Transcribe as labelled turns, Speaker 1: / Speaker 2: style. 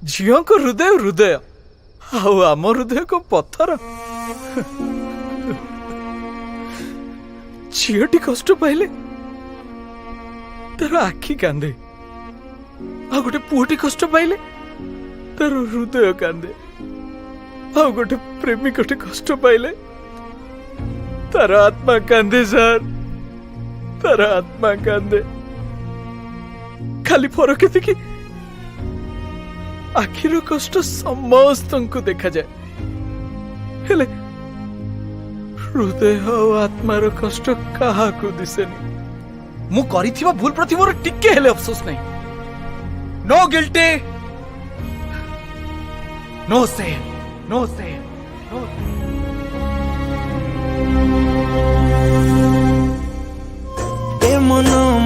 Speaker 1: झील को हृदय हृदय आम हृदय को पत्थर झीटी कष्ट पाइले तार आखि कांदे आ गोटे पुओटी कष्ट पाइले तार हृदय कांदे आ गोटे प्रेमिकटे कष्ट पाइले तार आत्मा कांदे सर तार आत्मा कांदे खाली फरक देखी आखिर कष्ट समस्त को देखा जाए हेले हृदय और आत्मार कष्ट कहा को दिसेनी मु करिथिबा भूल प्रति मोर टिके हेले अफसोस नहीं no guilty no shame no shame no
Speaker 2: ए मनो